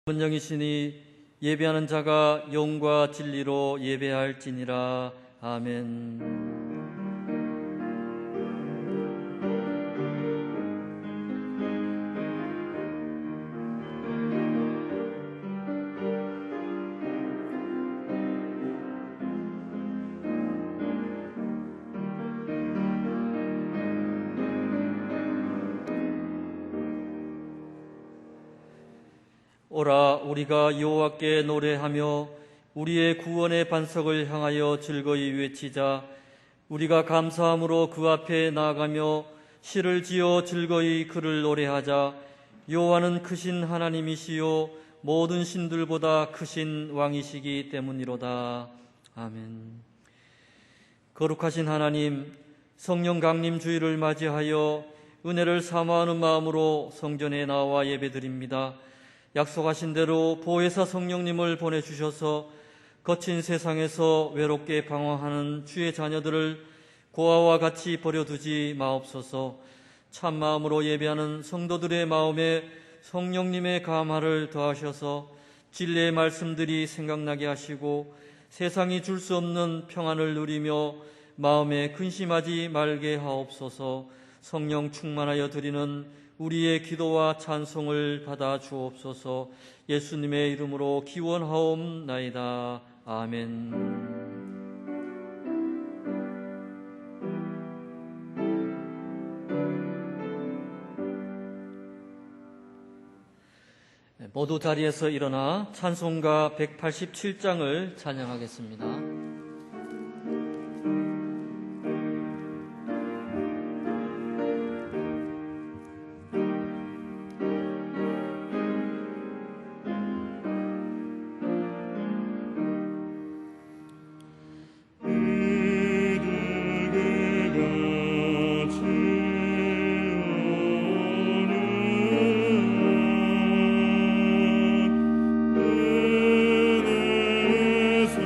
번영이시니 예배하는 자가 영과 진리로 예배할지니라. 아멘. 오라, 우리가 여호와께 노래하며 우리의 구원의 반석을 향하여 즐거이 외치자. 우리가 감사함으로 그 앞에 나아가며 시를 지어 즐거이 그를 노래하자. 여호와는 크신 하나님이시요 모든 신들보다 크신 왕이시기 때문이로다. 아멘. 거룩하신 하나님, 성령 강림 주일을 맞이하여 은혜를 사모하는 마음으로 성전에 나와 예배드립니다. 약속하신 대로 보혜사 성령님을 보내주셔서 거친 세상에서 외롭게 방황하는 주의 자녀들을 고아와 같이 버려두지 마옵소서. 참마음으로 예배하는 성도들의 마음에 성령님의 감화를 더하셔서 진리의 말씀들이 생각나게 하시고 세상이 줄 수 없는 평안을 누리며 마음에 근심하지 말게 하옵소서. 성령 충만하여 드리는 우리의 기도와 찬송을 받아 주옵소서. 예수님의 이름으로 기원하옵나이다. 아멘. 모두 자리에서 일어나 찬송가 187장을 찬양하겠습니다. 은혜에서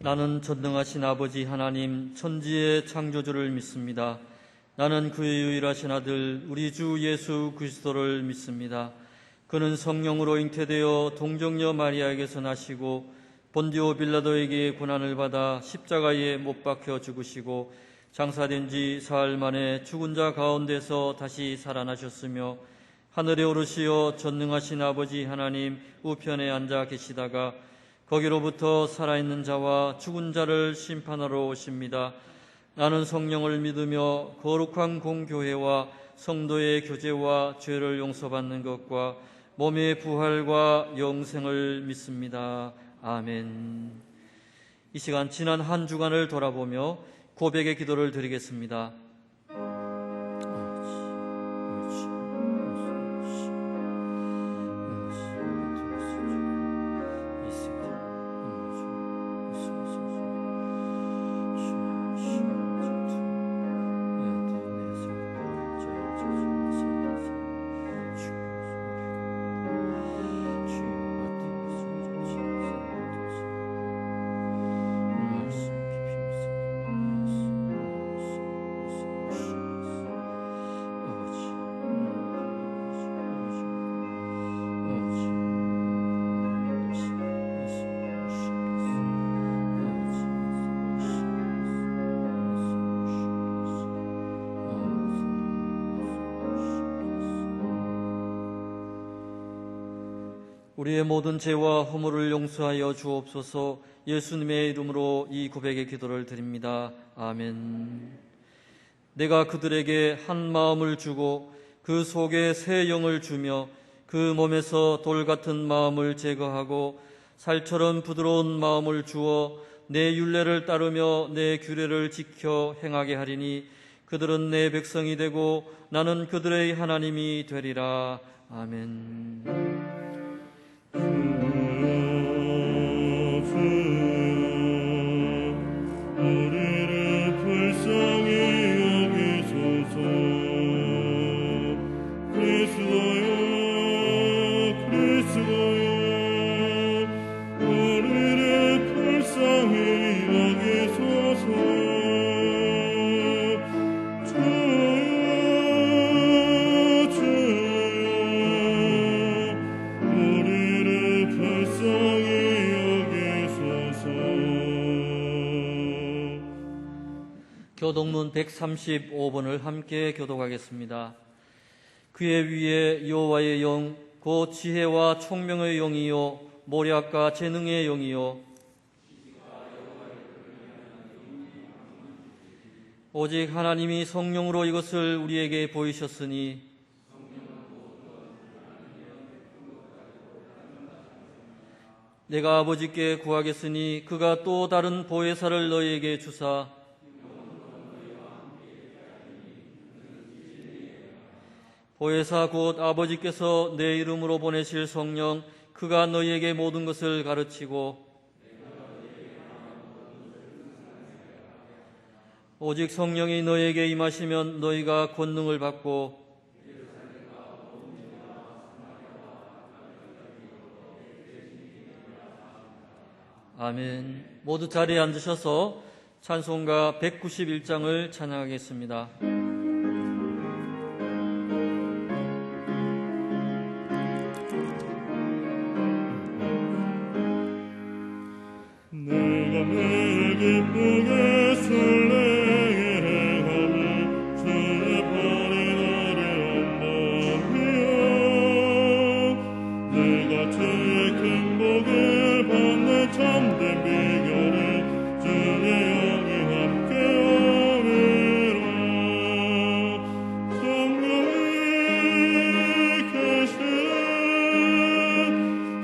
나는 전능하신 아버지 하나님 천지의 창조주를 믿습니다. 나는 그의 유일하신 아들 우리 주 예수 그리스도를 믿습니다. 그는 성령으로 잉태되어 동정녀 마리아에게서 나시고 본디오 빌라도에게 고난을 받아 십자가에 못 박혀 죽으시고 장사된 지 사흘 만에 죽은 자 가운데서 다시 살아나셨으며 하늘에 오르시어 전능하신 아버지 하나님 우편에 앉아 계시다가 거기로부터 살아있는 자와 죽은 자를 심판하러 오십니다. 나는 성령을 믿으며 거룩한 공교회와 성도의 교제와 죄를 용서받는 것과 몸의 부활과 영생을 믿습니다. 아멘. 이 시간 지난 한 주간을 돌아보며 고백의 기도를 드리겠습니다. 우리의 모든 죄와 허물을 용서하여 주옵소서. 예수님의 이름으로 이 고백의 기도를 드립니다. 아멘. 내가 그들에게 한 마음을 주고 그 속에 새 영을 주며 그 몸에서 돌 같은 마음을 제거하고 살처럼 부드러운 마음을 주어 내 율례를 따르며 내 규례를 지켜 행하게 하리니 그들은 내 백성이 되고 나는 그들의 하나님이 되리라. 아멘. 우리를 불쌍히 여기소서. 그리스도여 그리스도여 우리를 불쌍히 여기소서. 주여 주여 우리를 불쌍히 여기소서. 교독문 135번을 함께 교독하겠습니다. 그의 위에 여호와의 영, 곧 지혜와 총명의 영이요 모략과 재능의 영이요 오직 하나님이 성령으로 이것을 우리에게 보이셨으니 내가 아버지께 구하겠으니 그가 또 다른 보혜사를 너희에게 주사 보혜사 곧 아버지께서 내 이름으로 보내실 성령 그가 너희에게 모든 것을 가르치고 오직 성령이 너희에게 임하시면 너희가 권능을 받고 아멘. 모두 자리에 앉으셔서 찬송가 191장을 찬양하겠습니다. 내가 매일 기쁘게 설레게 행하며 주의 발이 나를 언덕이여 내가 주의 큰 복을 받는 참된 비결을 주의 영이 함께하리라. 성령이 계시네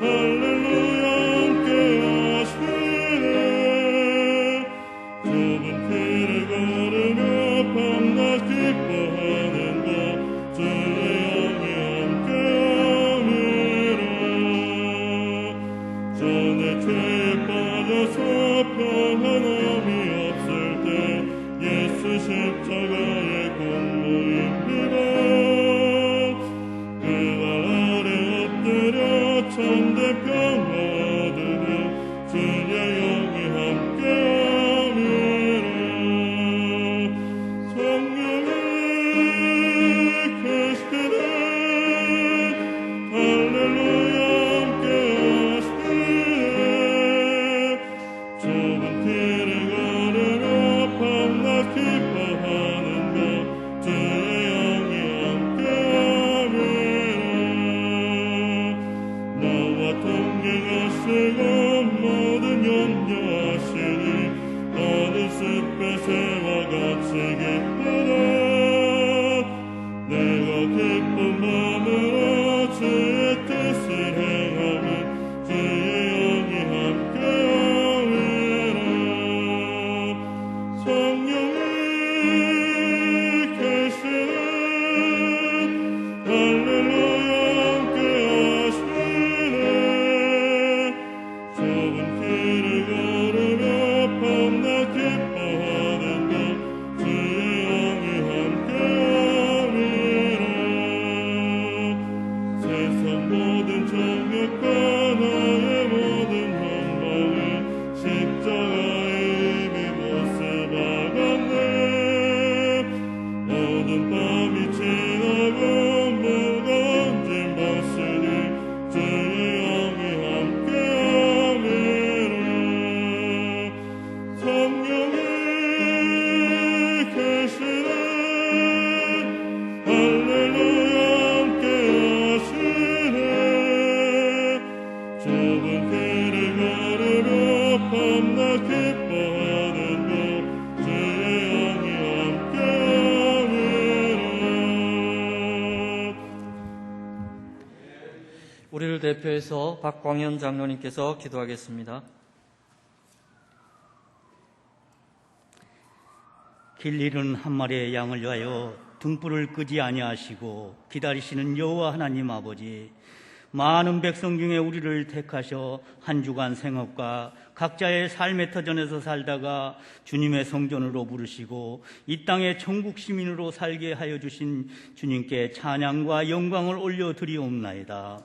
할렐루야 함께하시네 모든 정욕과 나의 모든 욕망을 십자가에 이미 못세 박았네. 어둠 밤이 지나고 무거운 짐 벗으니 주의 영이 함께함이라. 성령이 계시네. 할렐루야 함께 하시네. 좁은 길을 걸으며 밤낮 기뻐하는 것 주의 영이 함께함이라. 우리를 대표해서 박광현 장로님께서 기도하겠습니다. 길 잃은 한 마리의 양을 위하여 등불을 끄지 아니하시고 기다리시는 여호와 하나님 아버지, 많은 백성 중에 우리를 택하셔 한 주간 생업과 각자의 삶의 터전에서 살다가 주님의 성전으로 부르시고 이 땅의 천국 시민으로 살게 하여 주신 주님께 찬양과 영광을 올려드리옵나이다.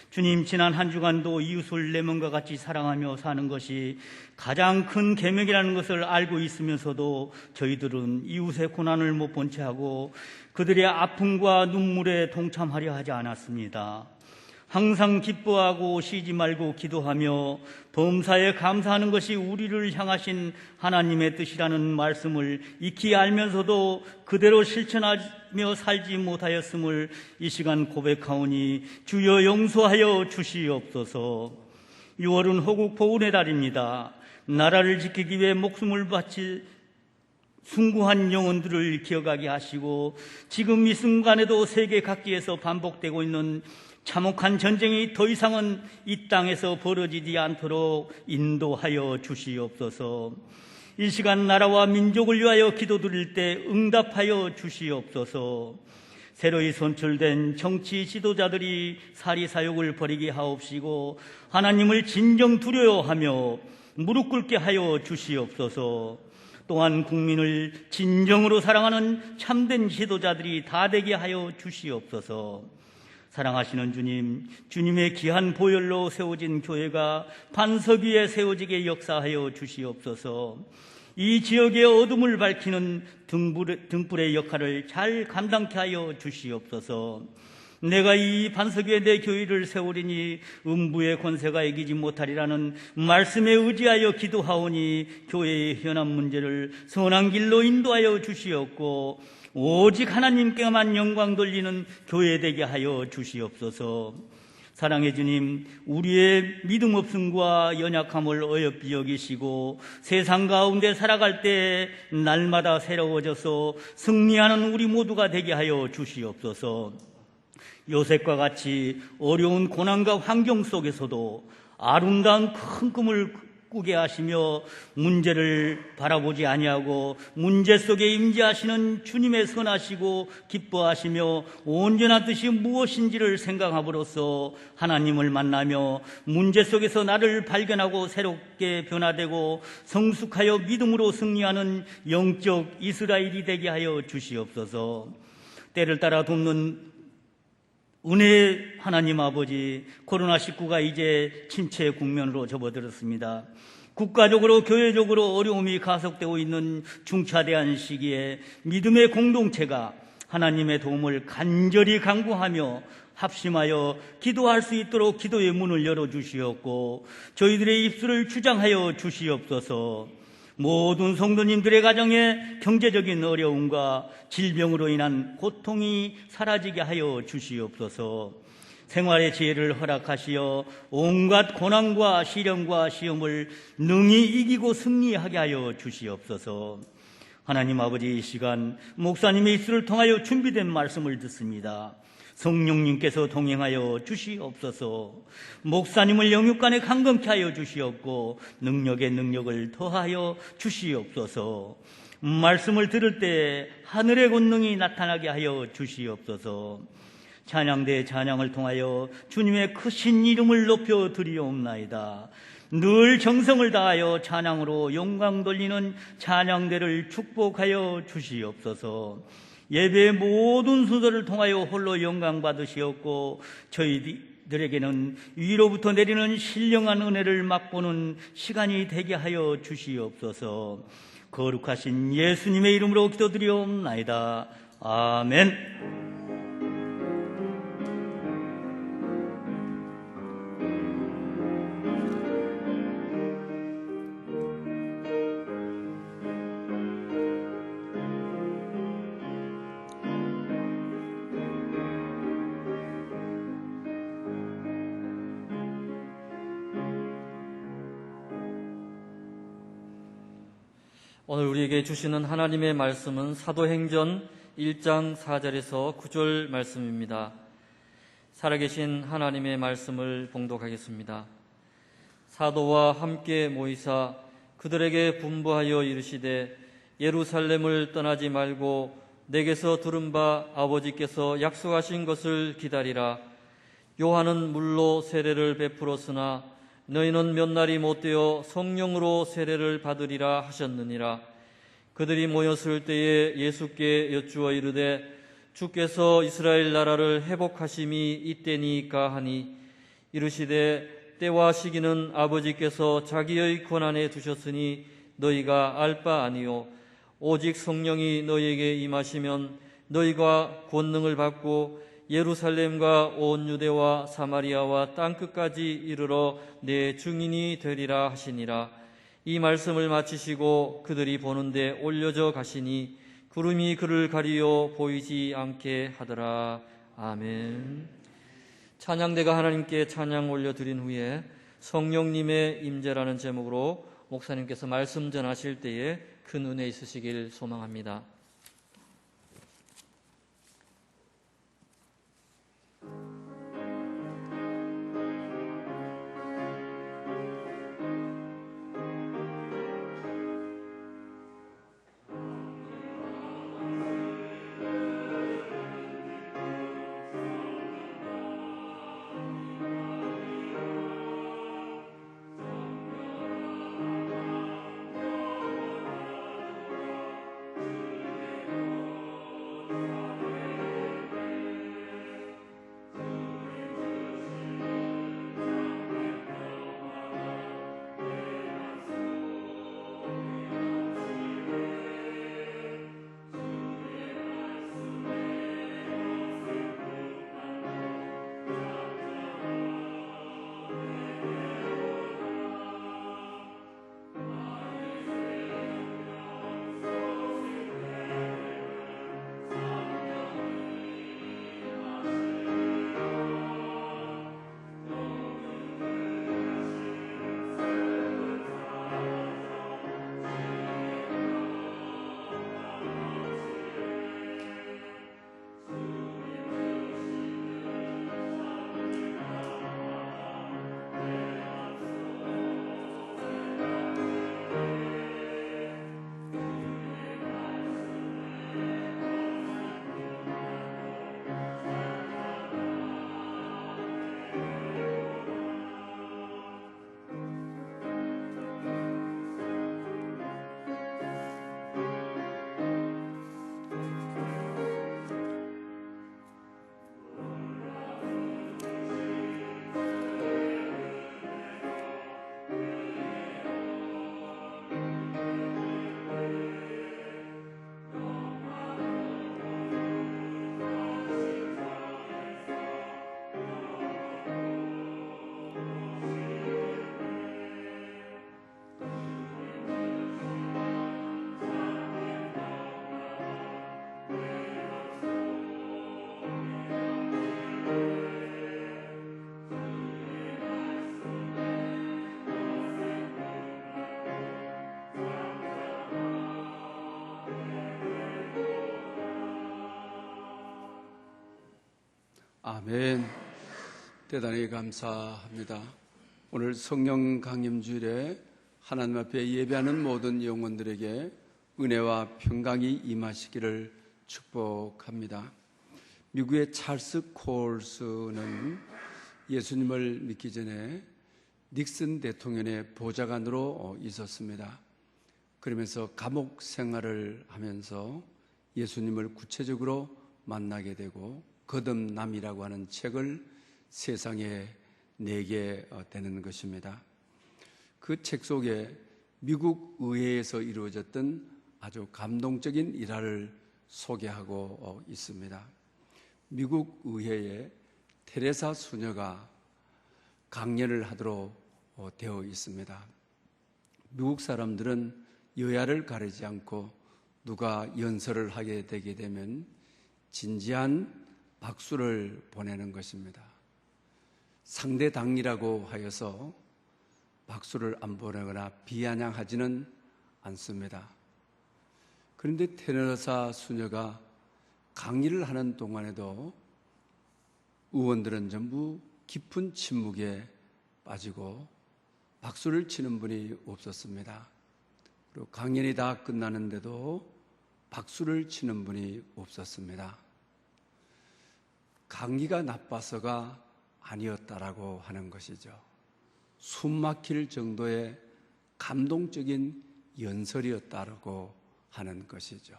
주님, 지난 한 주간도 이웃을 내 몸과 같이 사랑하며 사는 것이 가장 큰 계명이라는 것을 알고 있으면서도 저희들은 이웃의 고난을 못 본 채 하고 그들의 아픔과 눈물에 동참하려 하지 않았습니다. 항상 기뻐하고 쉬지 말고 기도하며 범사에 감사하는 것이 우리를 향하신 하나님의 뜻이라는 말씀을 익히 알면서도 그대로 실천하며 살지 못하였음을 이 시간 고백하오니 주여 용서하여 주시옵소서. 6월은 호국 보훈의 달입니다. 나라를 지키기 위해 목숨을 바칠 숭고한 영혼들을 기억하게 하시고 지금 이 순간에도 세계 각지에서 반복되고 있는 참혹한 전쟁이 더 이상은 이 땅에서 벌어지지 않도록 인도하여 주시옵소서. 이 시간 나라와 민족을 위하여 기도드릴 때 응답하여 주시옵소서. 새로이 선출된 정치 지도자들이 사리사욕을 벌이게 하옵시고 하나님을 진정 두려워하며 무릎 꿇게 하여 주시옵소서. 또한 국민을 진정으로 사랑하는 참된 지도자들이 다 되게 하여 주시옵소서. 사랑하시는 주님, 주님의 귀한 보혈로 세워진 교회가 반석 위에 세워지게 역사하여 주시옵소서. 이 지역의 어둠을 밝히는 등불의 역할을 잘 감당케 하여 주시옵소서. 내가 이 반석 위에 내 교회를 세우리니 음부의 권세가 이기지 못하리라는 말씀에 의지하여 기도하오니 교회의 현안 문제를 선한 길로 인도하여 주시옵고 오직 하나님께만 영광 돌리는 교회 되게 하여 주시옵소서. 사랑의 주님, 우리의 믿음 없음과 연약함을 어여삐 여기시고 세상 가운데 살아갈 때 날마다 새로워져서 승리하는 우리 모두가 되게 하여 주시옵소서. 요셉과 같이 어려운 고난과 환경 속에서도 아름다운 큰 꿈을 꾸게 하시며 문제를 바라보지 아니하고 문제 속에 임재하시는 주님의 선하시고 기뻐하시며 온전한 뜻이 무엇인지를 생각함으로써 하나님을 만나며 문제 속에서 나를 발견하고 새롭게 변화되고 성숙하여 믿음으로 승리하는 영적 이스라엘이 되게 하여 주시옵소서. 때를 따라 돕는 은혜의 하나님 아버지, 코로나19가 이제 침체 국면으로 접어들었습니다. 국가적으로 교회적으로 어려움이 가속되고 있는 중차대한 시기에 믿음의 공동체가 하나님의 도움을 간절히 간구하며 합심하여 기도할 수 있도록 기도의 문을 열어주시옵고 저희들의 입술을 주장하여 주시옵소서. 모든 성도님들의 가정에 경제적인 어려움과 질병으로 인한 고통이 사라지게 하여 주시옵소서. 생활의 지혜를 허락하시어 온갖 고난과 시련과 시험을 능히 이기고 승리하게 하여 주시옵소서. 하나님 아버지, 이 시간 목사님의 입술을 통하여 준비된 말씀을 듣습니다. 성령님께서 동행하여 주시옵소서. 목사님을 영육간에 강건케 하여 주시옵고 능력에 능력을 더하여 주시옵소서. 말씀을 들을 때 하늘의 권능이 나타나게 하여 주시옵소서. 찬양대의 찬양을 통하여 주님의 크신 이름을 높여 드리옵나이다. 늘 정성을 다하여 찬양으로 영광 돌리는 찬양대를 축복하여 주시옵소서. 예배의 모든 순서를 통하여 홀로 영광 받으시었고 저희들에게는 위로부터 내리는 신령한 은혜를 맛보는 시간이 되게 하여 주시옵소서. 거룩하신 예수님의 이름으로 기도드리옵나이다. 아멘. 오늘 우리에게 주시는 하나님의 말씀은 사도행전 1장 4절에서 9절 말씀입니다. 살아계신 하나님의 말씀을 봉독하겠습니다. 사도와 함께 모이사 그들에게 분부하여 이르시되 예루살렘을 떠나지 말고 내게서 들은 바 아버지께서 약속하신 것을 기다리라. 요한은 물로 세례를 베풀었으나 너희는 몇 날이 못되어 성령으로 세례를 받으리라 하셨느니라. 그들이 모였을 때에 예수께 여쭈어 이르되 주께서 이스라엘 나라를 회복하심이 이때니까 하니 이르시되 때와 시기는 아버지께서 자기의 권한에 두셨으니 너희가 알 바 아니요 오직 성령이 너희에게 임하시면 너희가 권능을 받고 예루살렘과 온 유대와 사마리아와 땅끝까지 이르러 내 증인이 되리라 하시니라. 이 말씀을 마치시고 그들이 보는데 올려져 가시니 구름이 그를 가리어 보이지 않게 하더라. 아멘. 찬양대가 하나님께 찬양 올려드린 후에 성령님의 임재라는 제목으로 목사님께서 말씀 전하실 때에 큰 은혜 있으시길 소망합니다. 아멘. 대단히 감사합니다. 오늘 성령 강림주일에 하나님 앞에 예배하는 모든 영혼들에게 은혜와 평강이 임하시기를 축복합니다. 미국의 찰스 콜스는 예수님을 믿기 전에 닉슨 대통령의 보좌관으로 있었습니다. 그러면서 감옥 생활을 하면서 예수님을 구체적으로 만나게 되고 거듭남이라고 하는 책을 세상에 내게 되는 것입니다. 그 책 속에 미국 의회에서 이루어졌던 아주 감동적인 일화를 소개하고 있습니다. 미국 의회에 테레사 수녀가 강연을 하도록 되어 있습니다. 미국 사람들은 여야를 가리지 않고 누가 연설을 하게 되게 되면 진지한 박수를 보내는 것입니다. 상대 당이라고 하여서 박수를 안 보내거나 비아냥하지는 않습니다. 그런데 테레사 수녀가 강의를 하는 동안에도 의원들은 전부 깊은 침묵에 빠지고 박수를 치는 분이 없었습니다. 그리고 강연이 다 끝나는데도 박수를 치는 분이 없었습니다. 강의가 나빠서가 아니었다라고 하는 것이죠. 숨 막힐 정도의 감동적인 연설이었다라고 하는 것이죠.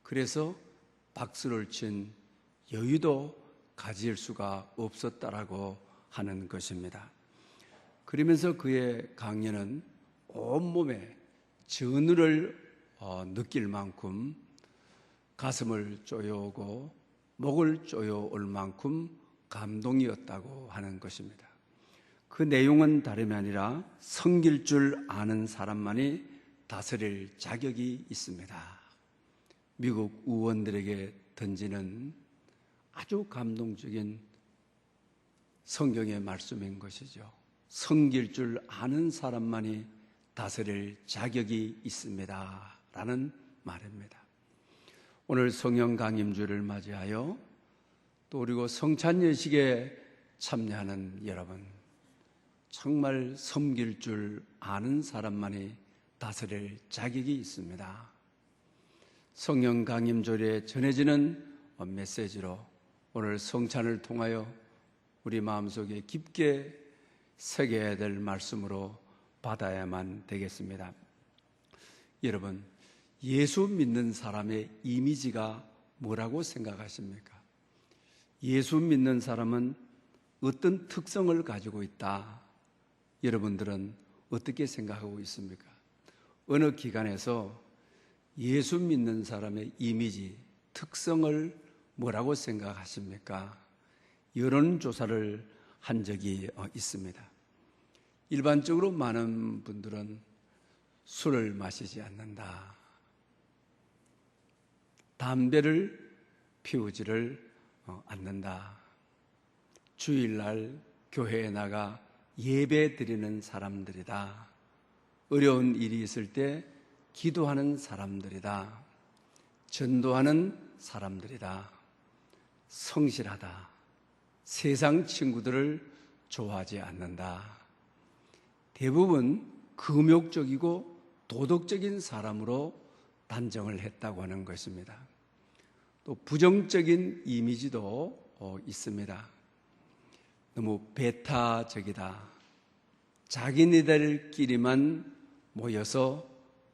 그래서 박수를 친 여유도 가질 수가 없었다라고 하는 것입니다. 그러면서 그의 강연은 온몸에 전율을 느낄 만큼 가슴을 쪼여오고 목을 쪼여올 만큼 감동이었다고 하는 것입니다. 그 내용은 다름이 아니라 섬길 줄 아는 사람만이 다스릴 자격이 있습니다. 미국 의원들에게 던지는 아주 감동적인 성경의 말씀인 것이죠. 섬길 줄 아는 사람만이 다스릴 자격이 있습니다. 라는 말입니다. 오늘 성령 강림주를 맞이하여 또 그리고 성찬 예식에 참여하는 여러분, 정말 섬길 줄 아는 사람만이 다스릴 자격이 있습니다. 성령 강림절에 전해지는 메시지로 오늘 성찬을 통하여 우리 마음속에 깊게 새겨야 될 말씀으로 받아야만 되겠습니다. 여러분, 예수 믿는 사람의 이미지가 뭐라고 생각하십니까? 예수 믿는 사람은 어떤 특성을 가지고 있다. 여러분들은 어떻게 생각하고 있습니까? 어느 기관에서 예수 믿는 사람의 이미지, 특성을 뭐라고 생각하십니까? 여론조사를 한 적이 있습니다. 일반적으로 많은 분들은 술을 마시지 않는다. 담배를 피우지를 않는다. 주일날 교회에 나가 예배 드리는 사람들이다. 어려운 일이 있을 때 기도하는 사람들이다. 전도하는 사람들이다. 성실하다. 세상 친구들을 좋아하지 않는다. 대부분 금욕적이고 도덕적인 사람으로 단정을 했다고 하는 것입니다. 또 부정적인 이미지도 있습니다. 너무 배타적이다. 자기네들끼리만 모여서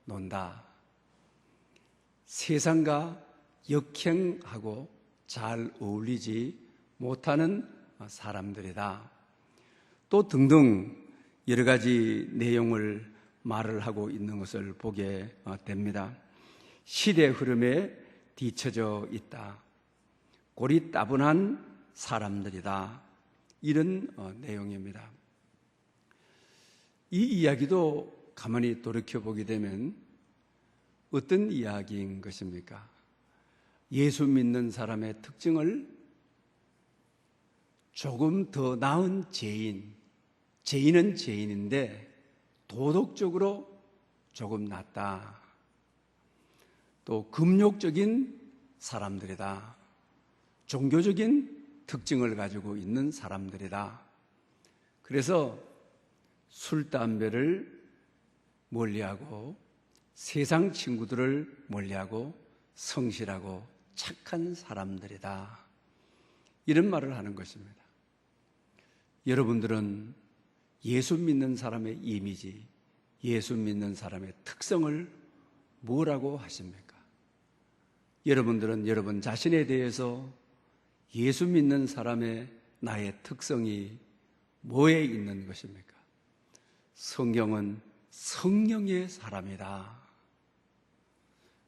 논다. 세상과 역행하고 잘 어울리지 못하는 사람들이다. 또 등등 여러 가지 내용을 말을 하고 있는 것을 보게 됩니다. 시대 흐름에 뒤처져 있다. 고리따분한 사람들이다. 이런 내용입니다. 이 이야기도 가만히 돌이켜보게 되면 어떤 이야기인 것입니까? 예수 믿는 사람의 특징을 조금 더 나은 죄인은 죄인인데 도덕적으로 조금 낫다. 또 금욕적인 사람들이다. 종교적인 특징을 가지고 있는 사람들이다. 그래서 술, 담배를 멀리하고 세상 친구들을 멀리하고 성실하고 착한 사람들이다. 이런 말을 하는 것입니다. 여러분들은 예수 믿는 사람의 이미지, 예수 믿는 사람의 특성을 뭐라고 하십니까? 여러분들은 여러분 자신에 대해서 예수 믿는 사람의 나의 특성이 뭐에 있는 것입니까? 성경은 성령의 사람이다.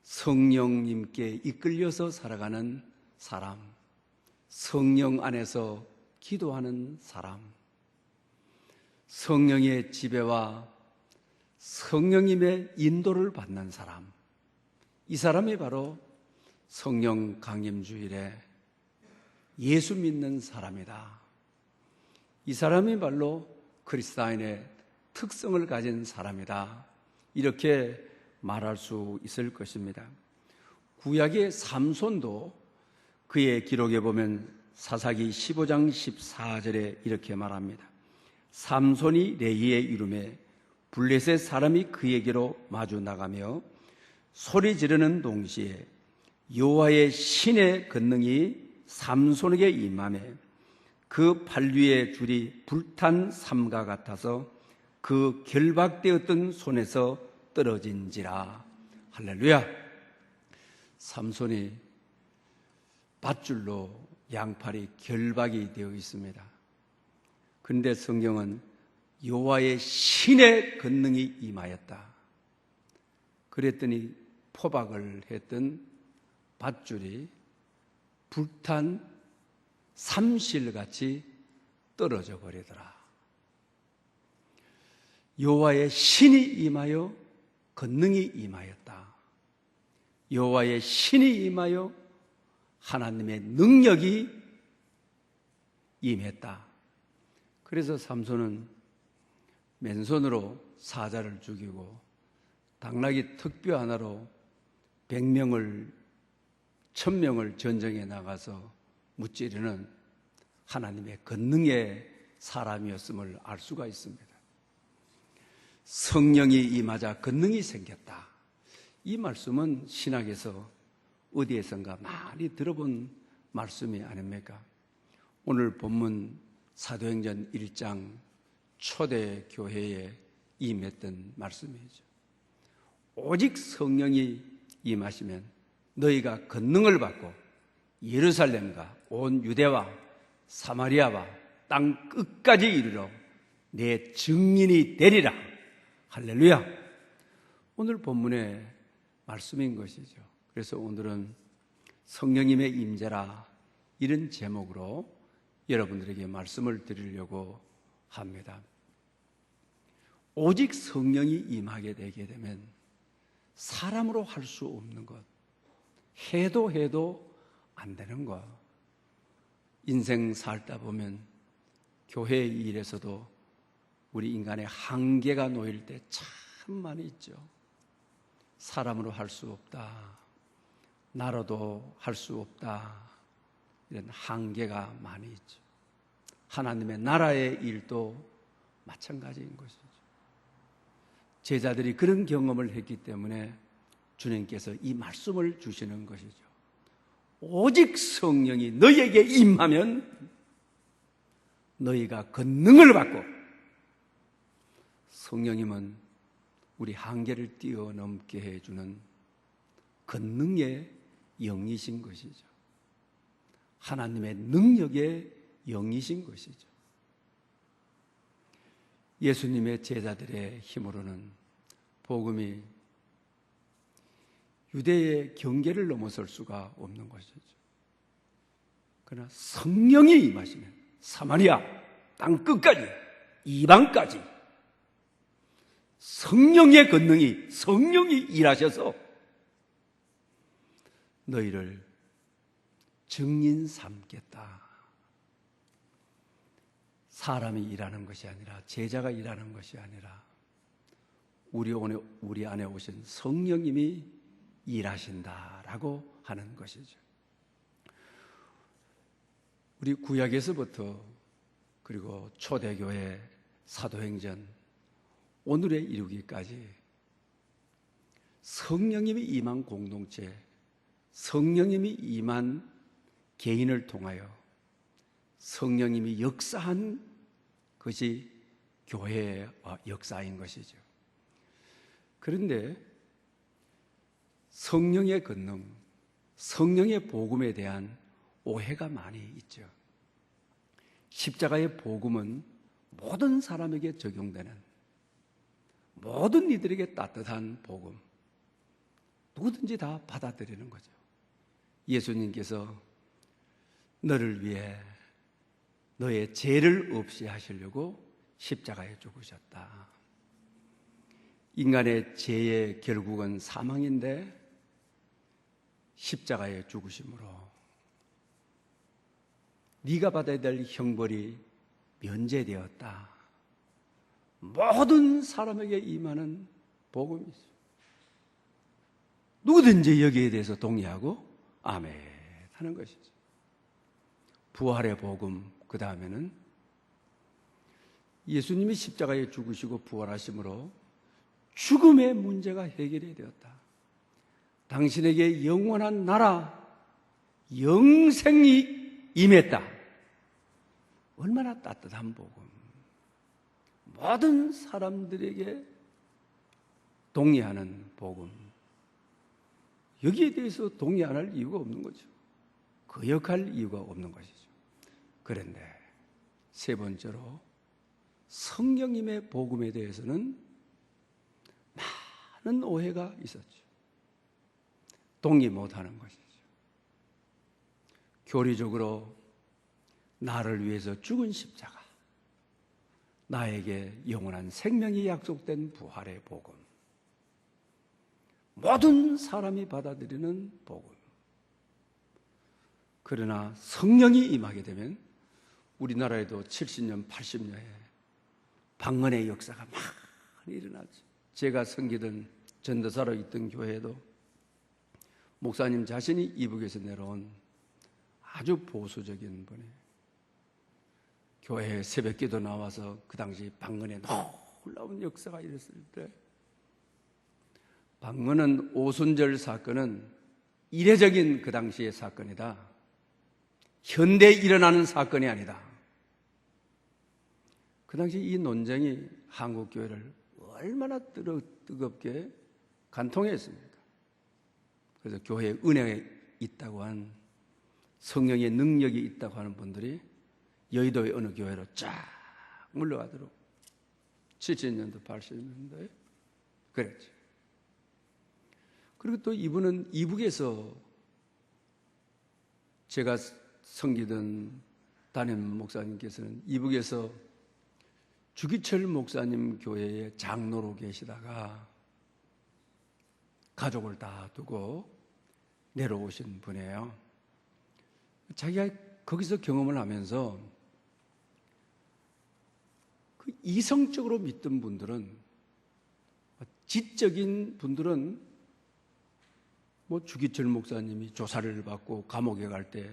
성령님께 이끌려서 살아가는 사람, 성령 안에서 기도하는 사람, 성령의 지배와 성령님의 인도를 받는 사람, 이 사람이 바로 성령 강림주일에 예수 믿는 사람이다. 이 사람이 바로 그리스도인의 특성을 가진 사람이다. 이렇게 말할 수 있을 것입니다. 구약의 삼손도 그의 기록에 보면 사사기 15장 14절에 이렇게 말합니다. 삼손이 레이에 이름에 블레셋 사람이 그에게로 마주 나가며 소리 지르는 동시에 여호와의 신의 권능이 삼손에게 임하매 그 팔 위에 줄이 불탄 삼가 같아서 그 결박되었던 손에서 떨어진지라. 할렐루야. 삼손이 밧줄로 양팔이 결박이 되어 있습니다. 그런데 성경은 여호와의 신의 권능이 임하였다. 그랬더니 포박을 했던 밧줄이 불탄 삼실같이 떨어져 버리더라. 여호와의 신이 임하여 권능이 임하였다. 여호와의 신이 임하여 하나님의 능력이 임했다. 그래서 삼손은 맨손으로 사자를 죽이고 당나귀 특뼈 하나로 100명을 1000명을 전쟁에 나가서 무찌르는 하나님의 권능의 사람이었음을 알 수가 있습니다. 성령이 임하자 권능이 생겼다. 이 말씀은 신학에서 어디에선가 많이 들어본 말씀이 아닙니까? 오늘 본문 사도행전 1장 초대교회에 임했던 말씀이죠. 오직 성령이 임하시면 너희가 권능을 받고 예루살렘과 온 유대와 사마리아와 땅 끝까지 이르러 내 증인이 되리라. 할렐루야. 오늘 본문의 말씀인 것이죠. 그래서 오늘은 성령님의 임재라 이런 제목으로 여러분들에게 말씀을 드리려고 합니다. 오직 성령이 임하게 되게 되면 사람으로 할 수 없는 것, 해도 안 되는 것. 인생 살다 보면 교회 일에서도 우리 인간의 한계가 놓일 때 참 많이 있죠. 사람으로 할 수 없다. 나로도 할 수 없다. 이런 한계가 많이 있죠. 하나님의 나라의 일도 마찬가지인 것이죠. 제자들이 그런 경험을 했기 때문에 주님께서 이 말씀을 주시는 것이죠. 오직 성령이 너희에게 임하면 너희가 권능을 받고, 성령님은 우리 한계를 뛰어넘게 해주는 권능의 영이신 것이죠. 하나님의 능력의 영이신 것이죠. 예수님의 제자들의 힘으로는 복음이 유대의 경계를 넘어설 수가 없는 것이죠. 그러나 성령이 임하시면 사마리아 땅 끝까지, 이방까지 성령의 권능이, 성령이 일하셔서 너희를 증인 삼겠다. 사람이 일하는 것이 아니라, 제자가 일하는 것이 아니라 우리 안에 오신 성령님이 일하신다라고 하는 것이죠. 우리 구약에서부터 그리고 초대교회, 사도행전, 오늘에 이르기까지 성령님이 임한 공동체, 성령님이 임한 개인을 통하여 성령님이 역사한 것이 교회의 역사인 것이죠. 그런데 성령의 권능, 성령의 복음에 대한 오해가 많이 있죠. 십자가의 복음은 모든 사람에게 적용되는, 모든 이들에게 따뜻한 복음, 누구든지 다 받아들이는 거죠. 예수님께서 너를 위해 너의 죄를 없이 하시려고 십자가에 죽으셨다. 인간의 죄의 결국은 사망인데 십자가에 죽으심으로 네가 받아야 될 형벌이 면제되었다. 모든 사람에게 임하는 복음이 있어요. 누구든지 여기에 대해서 동의하고 아멘 하는 것이죠. 부활의 복음, 그 다음에는 예수님이 십자가에 죽으시고 부활하심으로 죽음의 문제가 해결이 되었다. 당신에게 영원한 나라, 영생이 임했다. 얼마나 따뜻한 복음. 모든 사람들에게 동의하는 복음. 여기에 대해서 동의 안 할 이유가 없는 거죠. 거역할 이유가 없는 것이죠. 그런데 세 번째로 성령님의 복음에 대해서는 많은 오해가 있었죠. 동의 못하는 것이죠. 교리적으로 나를 위해서 죽은 십자가, 나에게 영원한 생명이 약속된 부활의 복음, 모든 사람이 받아들이는 복음. 그러나 성령이 임하게 되면 우리나라에도 70년, 80년에 방언의 역사가 많이 일어나죠. 제가 섬기던 전도사로 있던 교회에도 목사님 자신이 이북에서 내려온 아주 보수적인 분이 교회에 새벽기도 나와서 그 당시 방언에 놀라운 역사가 일었을 때, 방언은 오순절 사건은 이례적인 그 당시의 사건이다. 현대에 일어나는 사건이 아니다. 그 당시 이 논쟁이 한국교회를 얼마나 뜨겁게 간통했습니까? 그래서 교회에 은혜가 있다고 한, 성령의 능력이 있다고 하는 분들이 여의도의 어느 교회로 쫙 물러가도록 70년도, 80년도에 그랬죠. 그리고 또 이분은 이북에서, 제가 섬기던 담임 목사님께서는 이북에서 주기철 목사님 교회의 장로로 계시다가 가족을 다 두고 내려오신 분이에요. 자기가 거기서 경험을 하면서 그 이성적으로 믿던 분들은, 지적인 분들은 뭐 주기철 목사님이 조사를 받고 감옥에 갈 때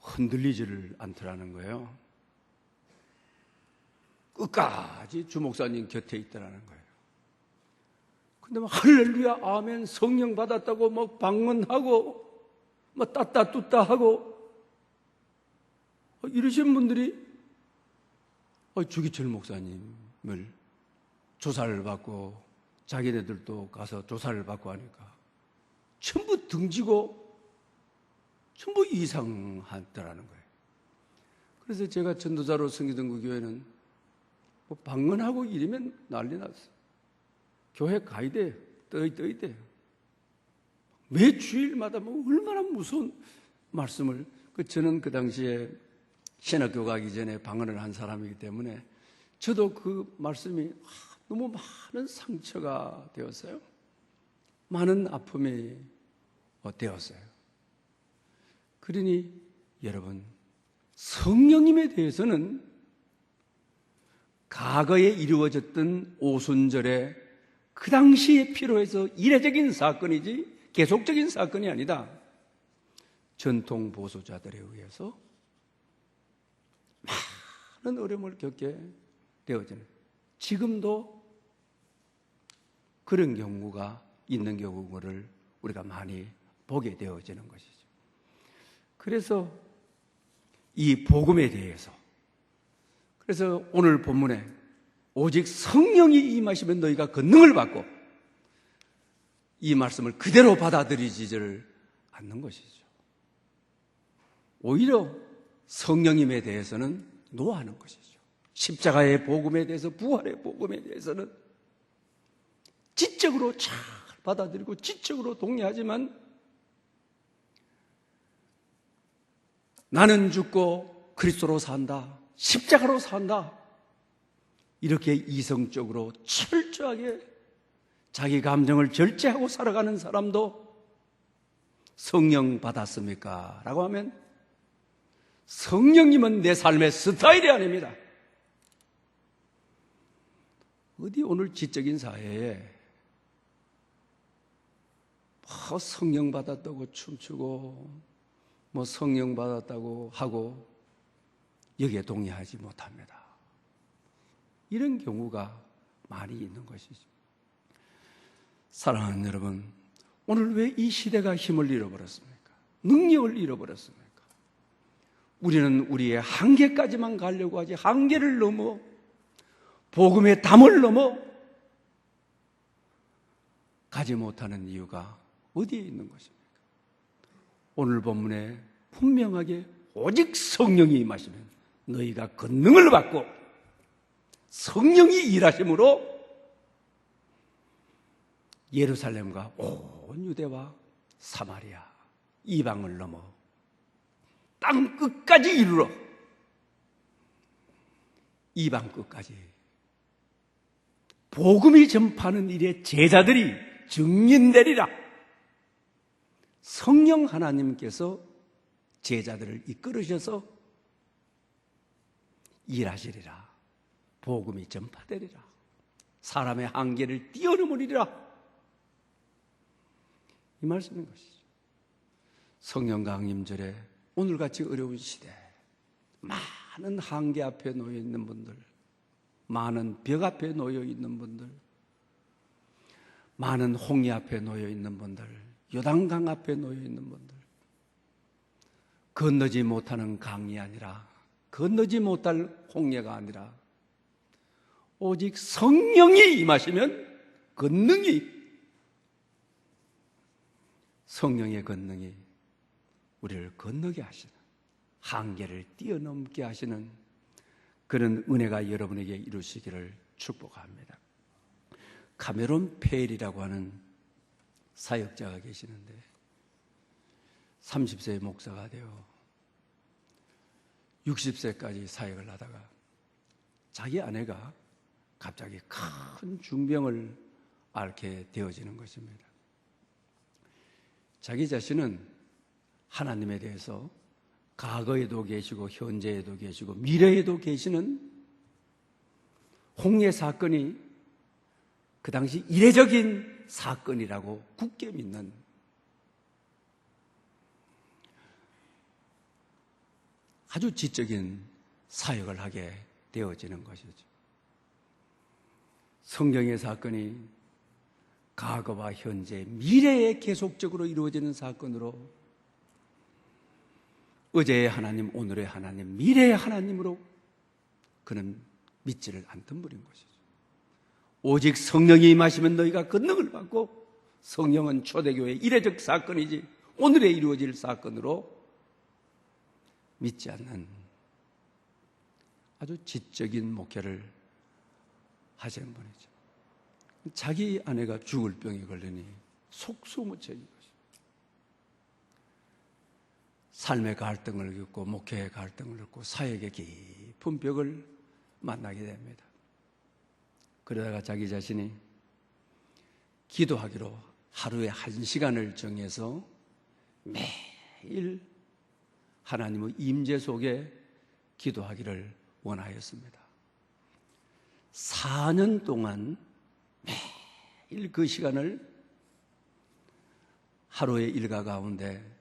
흔들리지를 않더라는 거예요. 끝까지 주 목사님 곁에 있더라는 거예요. 근데 막 할렐루야, 아멘, 성령 받았다고 막 방언하고 막 따따 뚜따 하고 이러신 분들이 주기철 목사님을 조사를 받고 자기네들도 가서 조사를 받고 하니까 전부 등지고 전부 이상하더라는 거예요. 그래서 제가 전도자로 섬기던 그 교회는 뭐 방언하고 이러면 난리 났어요. 교회 가야 돼, 떠야 돼. 매 주일마다 뭐 얼마나 무서운 말씀을. 저는 그 당시에 신학교 가기 전에 방언을 한 사람이기 때문에 저도 그 말씀이 너무 많은 상처가 되었어요. 많은 아픔이 되었어요. 그러니 여러분, 성령님에 대해서는 과거에 이루어졌던 오순절에 그 당시에 필요해서 이례적인 사건이지 계속적인 사건이 아니다. 전통 보수자들에 의해서 많은 어려움을 겪게 되어지는, 지금도 그런 경우가 있는 경우를 우리가 많이 보게 되어지는 것이죠. 그래서 이 복음에 대해서, 그래서 오늘 본문에 오직 성령이 임하시면 너희가 권능을 받고, 이 말씀을 그대로 받아들이지를 않는 것이죠. 오히려 성령님에 대해서는 노하는 것이죠. 십자가의 복음에 대해서, 부활의 복음에 대해서는 지적으로 잘 받아들이고 지적으로 동의하지만 나는 죽고 그리스도로 산다, 십자가로 산다, 이렇게 이성적으로 철저하게 자기 감정을 절제하고 살아가는 사람도 성령 받았습니까? 라고 하면 성령님은 내 삶의 스타일이 아닙니다. 어디 오늘 지적인 사회에 뭐 성령 받았다고 춤추고 뭐 성령 받았다고 하고 여기에 동의하지 못합니다. 이런 경우가 많이 있는 것이죠. 사랑하는 여러분, 오늘 왜 이 시대가 힘을 잃어버렸습니까? 능력을 잃어버렸습니까? 우리는 우리의 한계까지만 가려고 하지 한계를 넘어 복음의 담을 넘어 가지 못하는 이유가 어디에 있는 것입니까? 오늘 본문에 분명하게 오직 성령이 임하시면 너희가 권능을 받고 성령이 일하심으로 예루살렘과 온 유대와 사마리아 이방을 넘어 땅 끝까지 이르러 이방 끝까지 복음이 전파하는 일에 제자들이 증인되리라. 성령 하나님께서 제자들을 이끌으셔서 일하시리라. 복음이 전파되리라. 사람의 한계를 뛰어넘으리라. 이 말씀인 것이죠. 성령 강림절에 오늘같이 어려운 시대, 많은 한계 앞에 놓여 있는 분들, 많은 벽 앞에 놓여 있는 분들, 많은 홍해 앞에 놓여 있는 분들, 요단강 앞에 놓여 있는 분들, 건너지 못하는 강이 아니라, 건너지 못할 홍해가 아니라 오직 성령이 임하시면 권능이, 성령의 권능이 우리를 건너게 하시는, 한계를 뛰어넘게 하시는 그런 은혜가 여러분에게 이루시기를 축복합니다. 카메론 페일이라고 하는 사역자가 계시는데 30세의 목사가 되어 60세까지 사역을 하다가 자기 아내가 갑자기 큰 중병을 앓게 되어지는 것입니다. 자기 자신은 하나님에 대해서 과거에도 계시고 현재에도 계시고 미래에도 계시는 홍해 사건이 그 당시 이례적인 사건이라고 굳게 믿는, 아주 지적인 사역을 하게 되어지는 것이죠. 성경의 사건이 과거와 현재, 미래에 계속적으로 이루어지는 사건으로 어제의 하나님, 오늘의 하나님, 미래의 하나님으로 그는 믿지를 않던 분인 것이죠. 오직 성령이 임하시면 너희가 권능을 받고, 성령은 초대교회의 이례적 사건이지 오늘에 이루어질 사건으로 믿지 않는 아주 지적인 목회를 하시는 분이죠. 자기 아내가 죽을 병에 걸리니 속수무책인 것이죠. 삶의 갈등을 겪고 목회의 갈등을 겪고 사역의 깊은 벽을 만나게 됩니다. 그러다가 자기 자신이 기도하기로 하루에 1시간을 정해서 매일 하나님의 임재 속에 기도하기를 원하였습니다. 4년 동안 매일 그 시간을 하루의 일과 가운데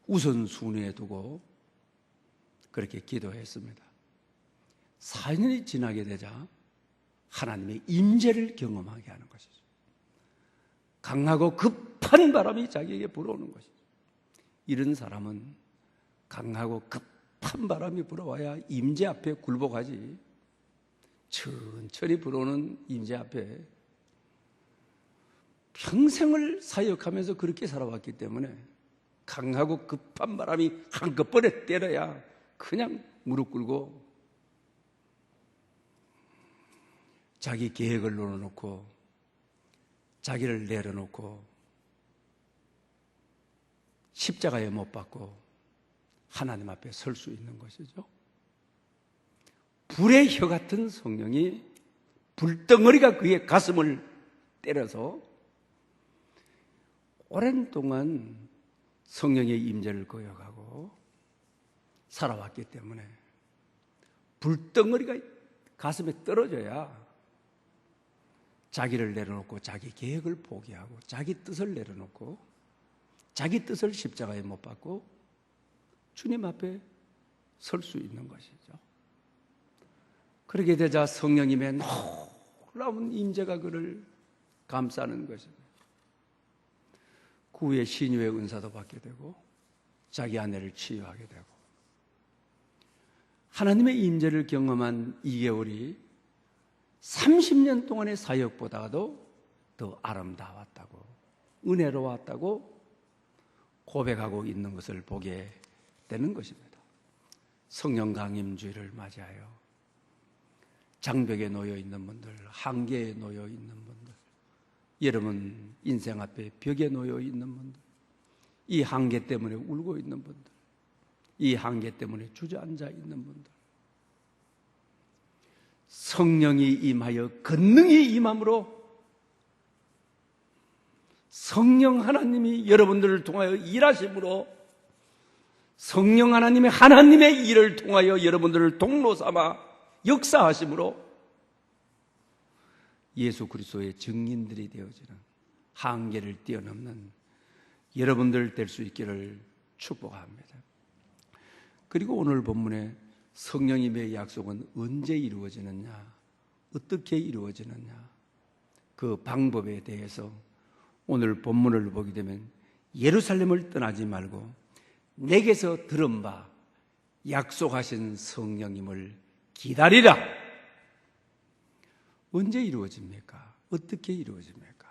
우선순위에 두고 그렇게 기도했습니다. 4년이 지나게 되자 하나님의 임재를 경험하게 하는 것이죠. 강하고 급한 바람이 자기에게 불어오는 것이죠. 이런 사람은 강하고 급한 바람이 불어와야 임재 앞에 굴복하지, 천천히 불어오는 임재 앞에 평생을 사역하면서 그렇게 살아왔기 때문에 강하고 급한 바람이 한꺼번에 때려야 그냥 무릎 꿇고 자기 계획을 놓아놓고 자기를 내려놓고 십자가에 못 박고 하나님 앞에 설 수 있는 것이죠. 불의 혀 같은 성령이 불덩어리가 그의 가슴을 때려서 오랜 동안 성령의 임재를 거역하고 살아왔기 때문에 불덩어리가 가슴에 떨어져야 자기를 내려놓고 자기 계획을 포기하고 자기 뜻을 내려놓고 자기 뜻을 십자가에 못 박고 주님 앞에 설 수 있는 것이죠. 그렇게 되자 성령님의 놀라운 임재가 그를 감싸는 것입니다. 그 후에 신유의 은사도 받게 되고 자기 아내를 치유하게 되고 하나님의 임재를 경험한 2개월이 30년 동안의 사역보다도 더 아름다웠다고 은혜로웠다고 고백하고 있는 것을 보게 되는 것입니다. 성령 강림주의를 맞이하여 장벽에 놓여 있는 분들, 한계에 놓여 있는 분들, 여러분 인생 앞에 벽에 놓여 있는 분들, 이 한계 때문에 울고 있는 분들, 이 한계 때문에 주저앉아 있는 분들, 성령이 임하여 권능이 임함으로 성령 하나님이 여러분들을 통하여 일하심으로 성령 하나님의 일을 통하여 여러분들을 통로 삼아 역사하심으로 예수 그리스도의 증인들이 되어지는 한계를 뛰어넘는 여러분들 될 수 있기를 축복합니다. 그리고 오늘 본문에 성령님의 약속은 언제 이루어지느냐, 어떻게 이루어지느냐, 그 방법에 대해서 오늘 본문을 보게 되면 예루살렘을 떠나지 말고 내게서 들은 바 약속하신 성령님을 기다리라. 언제 이루어집니까? 어떻게 이루어집니까?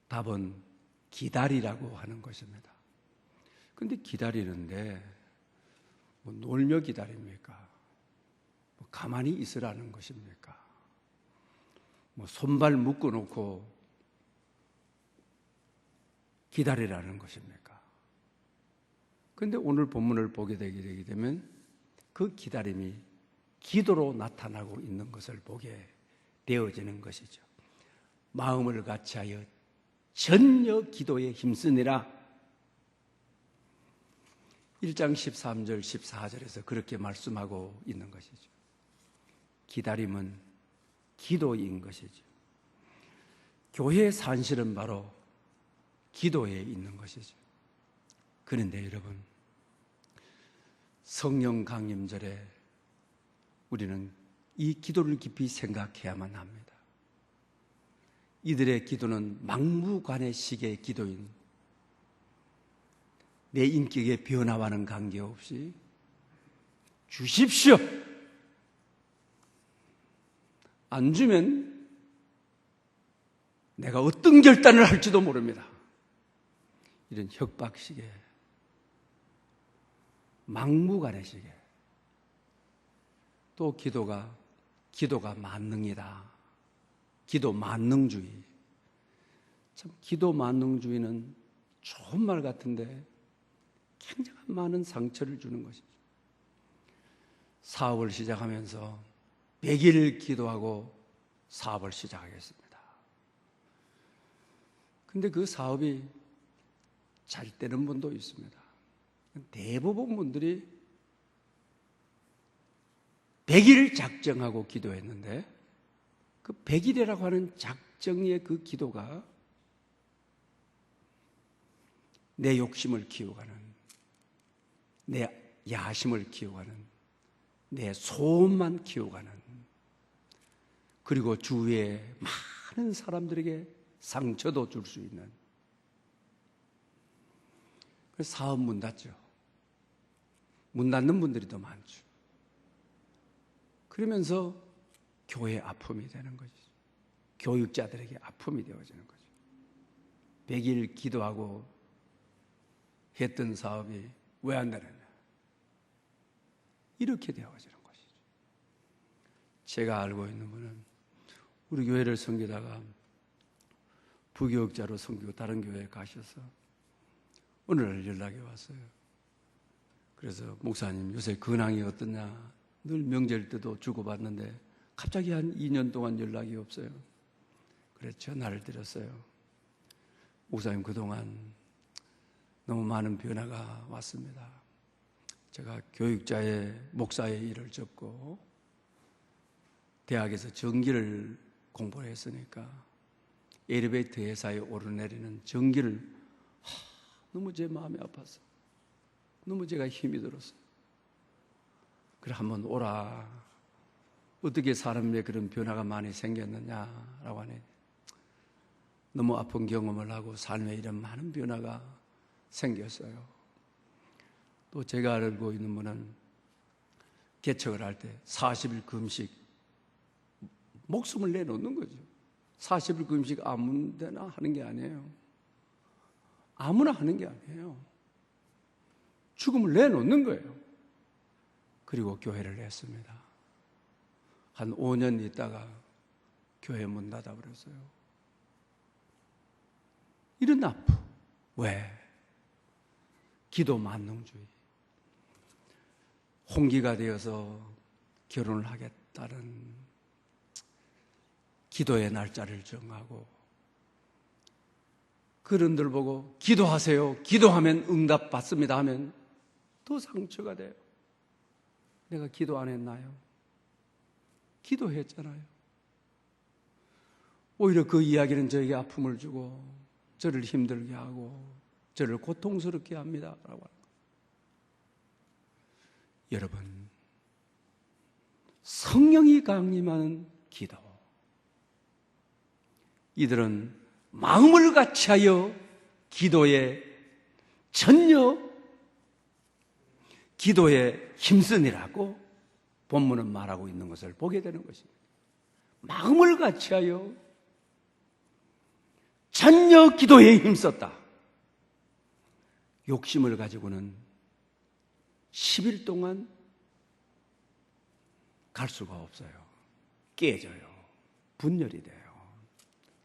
답은 기다리라고 하는 것입니다. 그런데 기다리는데 뭐 놀며 기다립니까? 뭐 가만히 있으라는 것입니까? 뭐 손발 묶어놓고 기다리라는 것입니까? 그런데 오늘 본문을 보게 되게 되면 그 기다림이 기도로 나타나고 있는 것을 보게 되어지는 것이죠. 마음을 같이하여 전혀 기도에 힘쓰니라. 1장 13절 14절에서 그렇게 말씀하고 있는 것이죠. 기다림은 기도인 것이죠. 교회의 산실은 바로 기도에 있는 것이죠. 그런데 여러분, 성령 강림절에 우리는 이 기도를 깊이 생각해야만 합니다. 이들의 기도는 막무가내식의 기도인 내 인격의 변화와는 관계없이 주십시오. 안 주면 내가 어떤 결단을 할지도 모릅니다. 이런 협박식의 막무가내식의 또 기도가 만능이다. 기도 만능주의. 참 기도 만능주의는 좋은 말 같은데 굉장한 많은 상처를 주는 것이죠. 사업을 시작하면서 100일 기도하고 사업을 시작하겠습니다. 근데 그 사업이 잘 되는 분도 있습니다. 대부분 분들이 100일 작정하고 기도했는데 그 100일이라고 하는 작정의 그 기도가 내 욕심을 키워가는, 내 야심을 키워가는, 내 소원만 키워가는, 그리고 주위에 많은 사람들에게 상처도 줄 수 있는, 그래서 사업 문 닫죠. 문 닫는 분들이 더 많죠. 그러면서 교회의 아픔이 되는 거죠. 교육자들에게 아픔이 되어지는 거죠. 100일 기도하고 했던 사업이 왜 안 되느냐? 이렇게 되어지는 것이죠. 제가 알고 있는 분은 우리 교회를 섬기다가 부교육자로 섬기고 다른 교회에 가셔서 어느 날 연락이 왔어요. 그래서 목사님 요새 근황이 어떠냐? 늘 명절 때도 주고받는데 갑자기 한 2년 동안 연락이 없어요. 그래서 전화를 드렸어요. 목사님, 그동안 너무 많은 변화가 왔습니다. 제가 교육자의 목사의 일을 접고 대학에서 전기를 공부를 했으니까 엘리베이터 회사에 오르내리는 전기를 너무 제 마음이 아팠어. 너무 제가 힘이 들었어요. 그래 한번 오라. 어떻게 사람의 그런 변화가 많이 생겼느냐라고 하니 너무 아픈 경험을 하고 삶에 이런 많은 변화가 생겼어요. 또 제가 알고 있는 분은 개척을 할 때 40일 금식 목숨을 내놓는 거죠. 40일 금식 아무 데나 하는 게 아니에요. 아무나 하는 게 아니에요. 죽음을 내놓는 거예요. 그리고 교회를 냈습니다. 한 5년 있다가 교회 문 닫아버렸어요. 이런 아픔. 왜? 기도 만능주의. 홍기가 되어서 결혼을 하겠다는 기도의 날짜를 정하고 그런들 보고 기도하세요. 기도하면 응답 받습니다 하면 더 상처가 돼요. 내가 기도 안 했나요? 기도했잖아요. 오히려 그 이야기는 저에게 아픔을 주고 저를 힘들게 하고 저를 고통스럽게 합니다. 라고. 여러분, 성령이 강림하는 기도. 이들은 마음을 같이하여 기도에 힘쓰니라고 본문은 말하고 있는 것을 보게 되는 것입니다. 마음을 같이하여 전혀 기도에 힘썼다. 욕심을 가지고는 10일 동안 갈 수가 없어요. 깨져요. 분열이 돼요.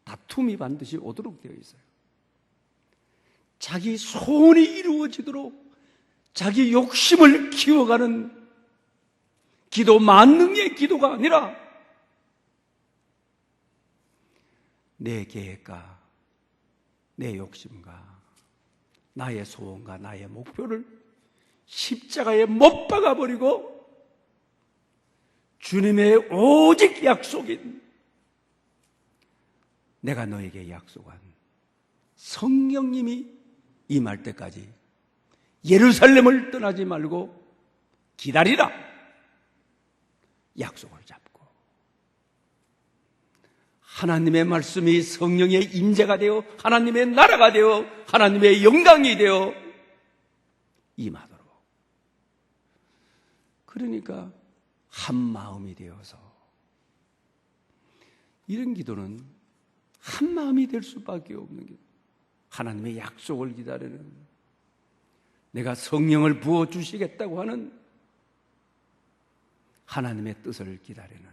다툼이 반드시 오도록 되어 있어요. 자기 소원이 이루어지도록 자기 욕심을 키워가는 기도 만능의 기도가 아니라 내 계획과 내 욕심과 나의 소원과 나의 목표를 십자가에 못 박아버리고 주님의 오직 약속인 내가 너에게 약속한 성령님이 임할 때까지 예루살렘을 떠나지 말고 기다리라. 약속을 잡고 하나님의 말씀이 성령의 임재가 되어 하나님의 나라가 되어 하나님의 영광이 되어 임하도록. 그러니까 한 마음이 되어서 이런 기도는 한 마음이 될 수밖에 없는 기도. 하나님의 약속을 기다리는, 내가 성령을 부어주시겠다고 하는 하나님의 뜻을 기다리는,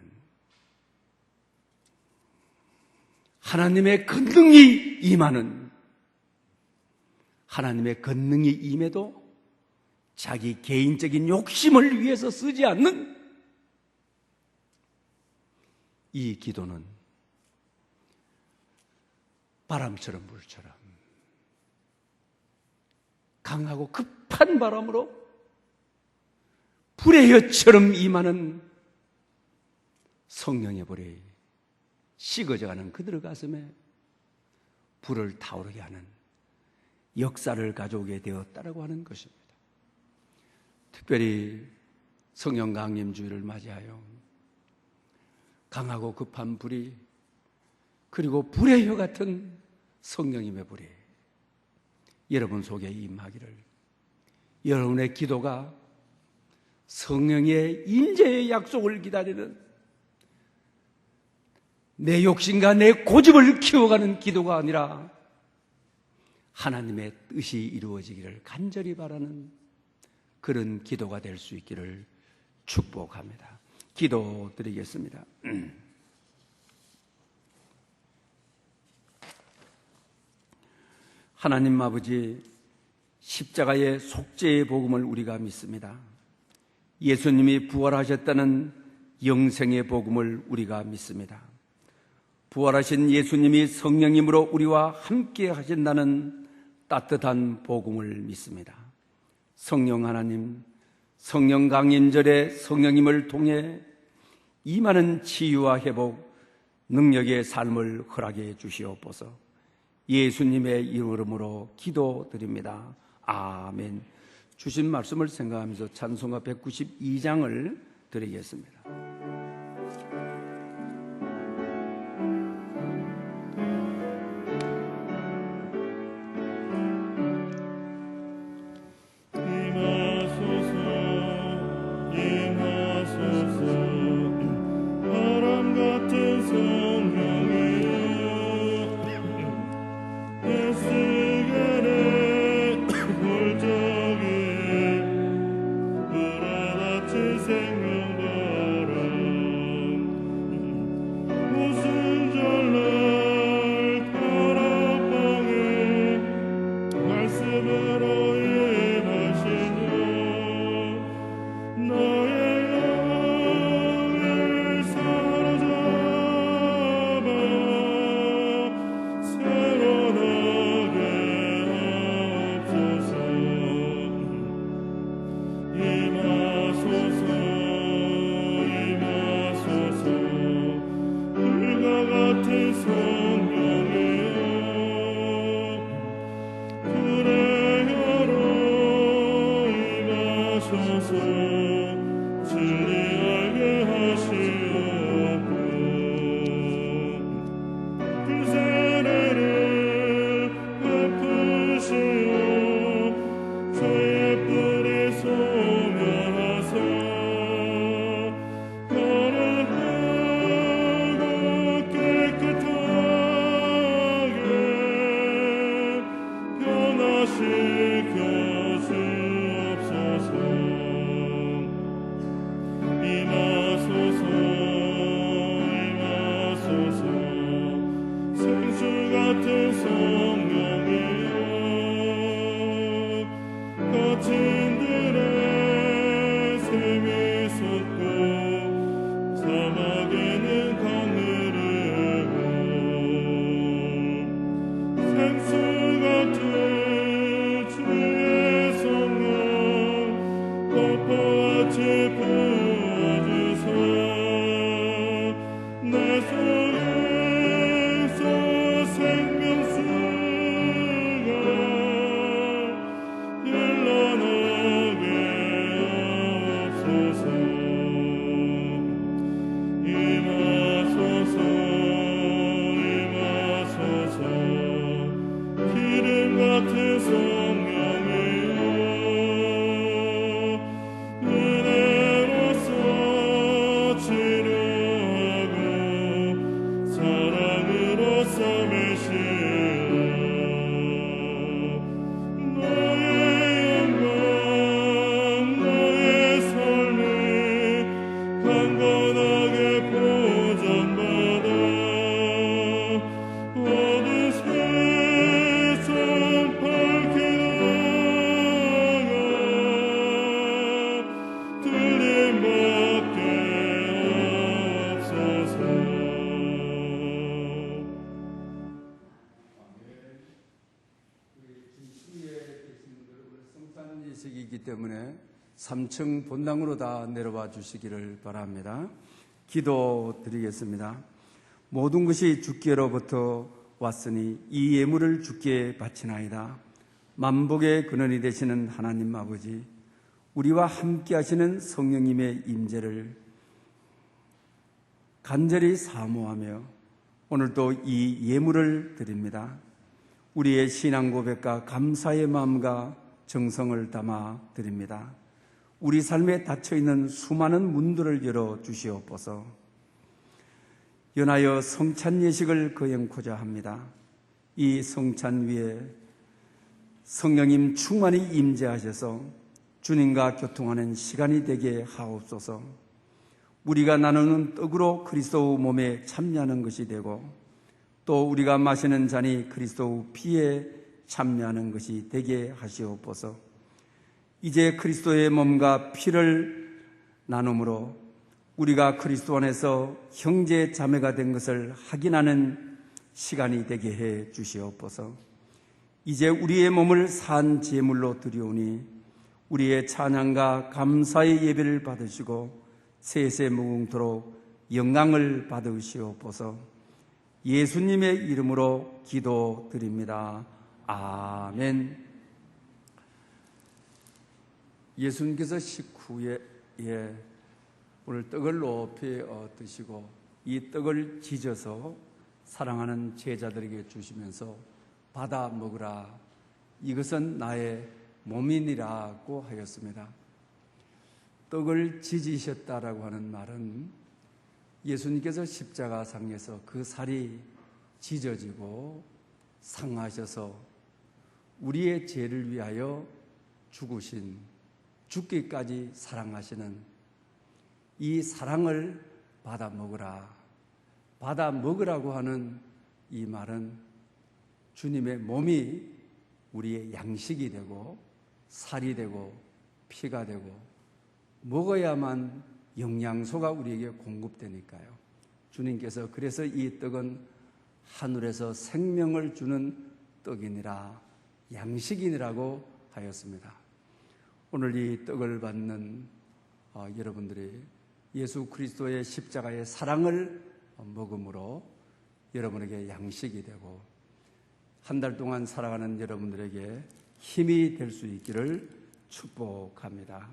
하나님의 권능이 임하는, 하나님의 권능이 임해도 자기 개인적인 욕심을 위해서 쓰지 않는 이 기도는 바람처럼 물처럼 강하고 급한 바람으로 불의 혀처럼 임하는 성령의 불이 식어져가는 그들의 가슴에 불을 타오르게 하는 역사를 가져오게 되었다라고 하는 것입니다. 특별히 성령 강림주의를 맞이하여 강하고 급한 불이, 그리고 불의 혀 같은 성령님의 불이 여러분 속에 임하기를, 여러분의 기도가 성령의 임재의 약속을 기다리는, 내 욕심과 내 고집을 키워가는 기도가 아니라 하나님의 뜻이 이루어지기를 간절히 바라는 그런 기도가 될 수 있기를 축복합니다. 기도드리겠습니다. 하나님 아버지, 십자가의 속죄의 복음을 우리가 믿습니다. 예수님이 부활하셨다는 영생의 복음을 우리가 믿습니다. 부활하신 예수님이 성령님으로 우리와 함께 하신다는 따뜻한 복음을 믿습니다. 성령 하나님, 성령 강인절에 성령님을 통해 이 많은 치유와 회복, 능력의 삶을 허락해 주시옵소서. 예수님의 이름으로 기도드립니다. 아멘. 주신 말씀을 생각하면서 찬송가 192장을 드리겠습니다. 예식이기 때문에 3층 본당으로 다 내려와 주시기를 바랍니다. 기도드리겠습니다. 모든 것이 주께로부터 왔으니 이 예물을 주께 바치나이다. 만복의 근원이 되시는 하나님 아버지, 우리와 함께 하시는 성령님의 임재를 간절히 사모하며 오늘도 이 예물을 드립니다. 우리의 신앙 고백과 감사의 마음과 정성을 담아 드립니다. 우리 삶에 닫혀있는 수많은 문들을 열어 주시옵소서. 연하여 성찬 예식을 거행코자 합니다. 이 성찬 위에 성령님 충만히 임재하셔서 주님과 교통하는 시간이 되게 하옵소서. 우리가 나누는 떡으로 그리스도 몸에 참여하는 것이 되고 또 우리가 마시는 잔이 그리스도 피에 참여하는 것이 되게 하시옵소서. 이제 그리스도의 몸과 피를 나눔으로 우리가 그리스도 안에서 형제 자매가 된 것을 확인하는 시간이 되게 해 주시옵소서. 이제 우리의 몸을 산 제물로 드리오니 우리의 찬양과 감사의 예배를 받으시고 세세 무궁토록 영광을 받으시옵소서. 예수님의 이름으로 기도드립니다. 아멘. 예수님께서 식후에 오늘 떡을 높이 드시고 이 떡을 지져서 사랑하는 제자들에게 주시면서 받아 먹으라, 이것은 나의 몸이니라고 하였습니다. 떡을 지지셨다라고 하는 말은 예수님께서 십자가상에서 그 살이 지져지고 상하셔서 우리의 죄를 위하여 죽으신, 죽기까지 사랑하시는 이 사랑을 받아 먹으라, 받아 먹으라고 하는 이 말은 주님의 몸이 우리의 양식이 되고 살이 되고 피가 되고 먹어야만 영양소가 우리에게 공급되니까요. 주님께서 그래서 이 떡은 하늘에서 생명을 주는 떡이니라, 양식이니라고 하였습니다. 오늘 이 떡을 받는 여러분들이 예수 그리스도의 십자가의 사랑을 먹음으로 여러분에게 양식이 되고 한 달 동안 살아가는 여러분들에게 힘이 될 수 있기를 축복합니다.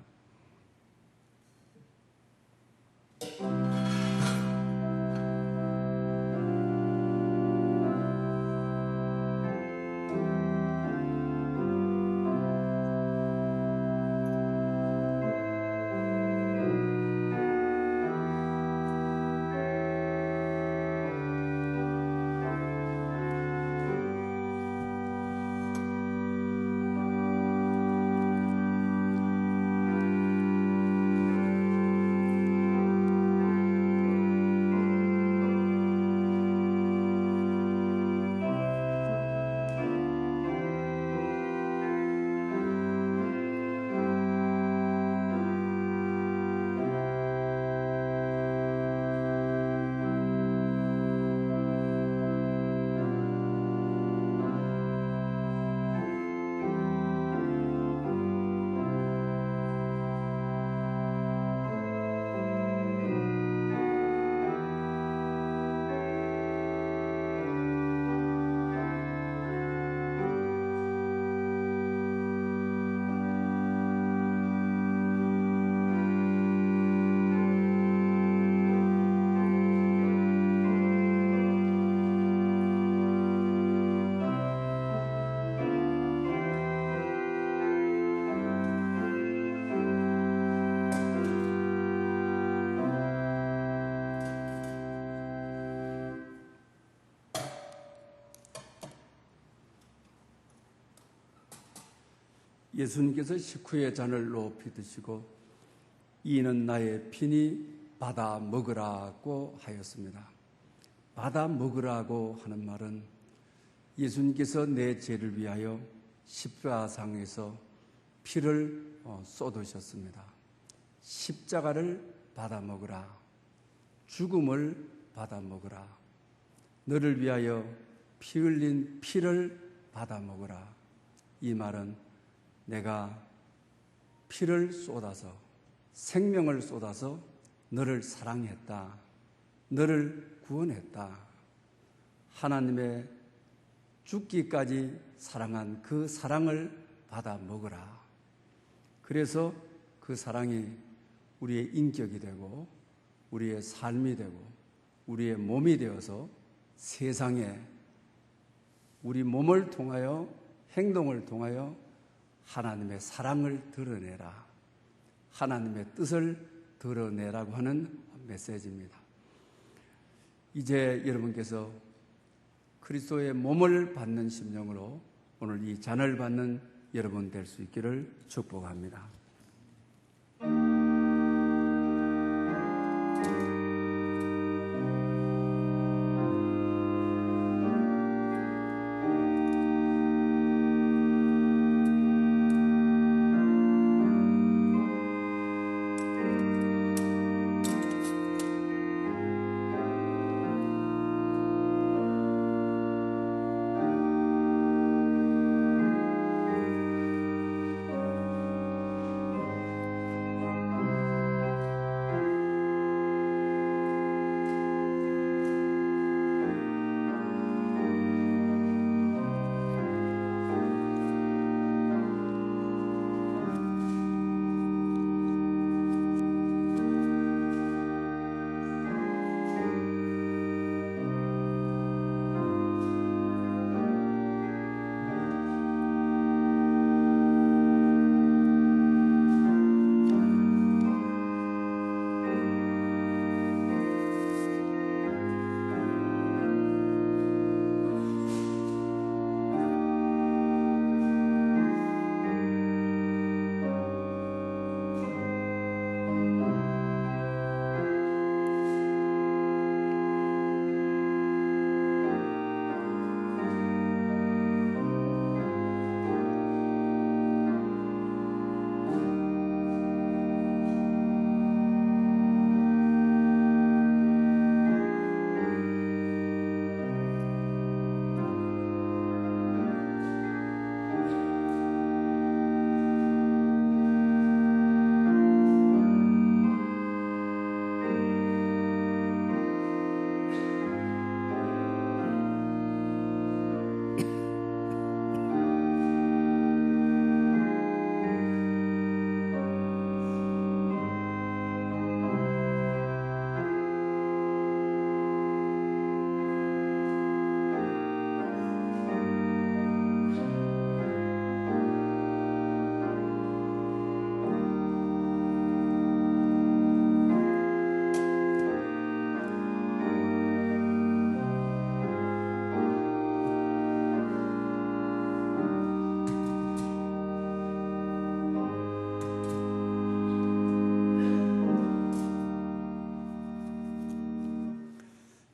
예수님께서 식후에 잔을 높이 드시고 이는 나의 피니 받아 먹으라고 하였습니다. 받아 먹으라고 하는 말은 예수님께서 내 죄를 위하여 십자가상에서 피를 쏟으셨습니다. 십자가를 받아 먹으라, 죽음을 받아 먹으라, 너를 위하여 피 흘린 피를 받아 먹으라. 이 말은 내가 피를 쏟아서 생명을 쏟아서 너를 사랑했다, 너를 구원했다. 하나님의 죽기까지 사랑한 그 사랑을 받아 먹으라. 그래서 그 사랑이 우리의 인격이 되고 우리의 삶이 되고 우리의 몸이 되어서 세상에 우리 몸을 통하여 행동을 통하여 하나님의 사랑을 드러내라, 하나님의 뜻을 드러내라고 하는 메시지입니다. 이제 여러분께서 그리스도의 몸을 받는 심령으로 오늘 이 잔을 받는 여러분 될 수 있기를 축복합니다.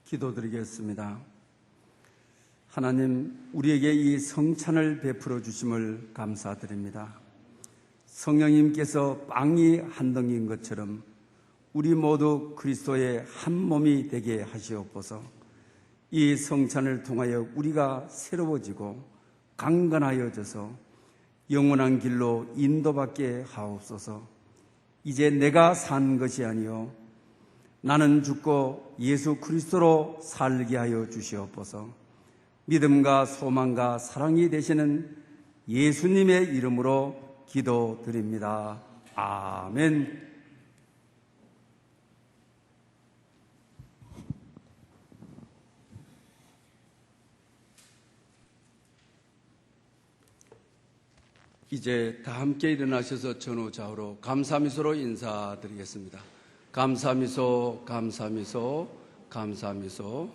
기도드리겠습니다. 하나님, 우리에게 이 성찬을 베풀어 주심을 감사드립니다. 성령님께서 빵이 한 덩이인 것처럼 우리 모두 그리스도의 한 몸이 되게 하시옵소서. 이 성찬을 통하여 우리가 새로워지고 강건하여져서 영원한 길로 인도받게 하옵소서. 이제 내가 산 것이 아니요 나는 죽고 예수 그리스도로 살게 하여 주시옵소서. 믿음과 소망과 사랑이 되시는 예수님의 이름으로 기도드립니다. 아멘. 이제 다 함께 일어나셔서 전후좌우로 감사미소로 인사드리겠습니다. 감사미소, 감사미소, 감사미소.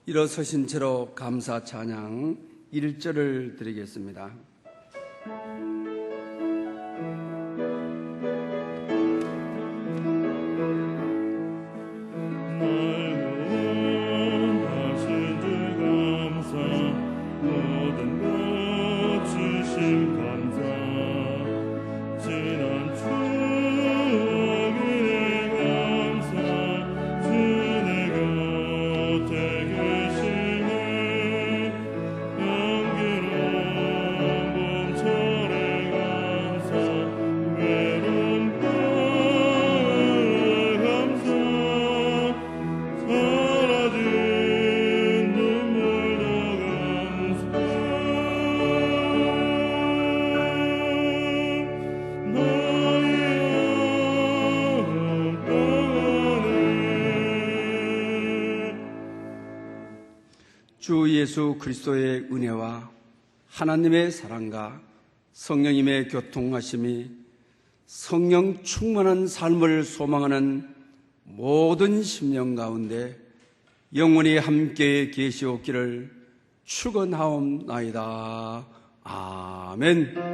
일어서신 채로 감사 찬양 1절을 드리겠습니다. 주 예수 그리스도의 은혜와 하나님의 사랑과 성령님의 교통하심이 성령 충만한 삶을 소망하는 모든 심령 가운데 영원히 함께 계시옵기를 축원하옵나이다. 아멘.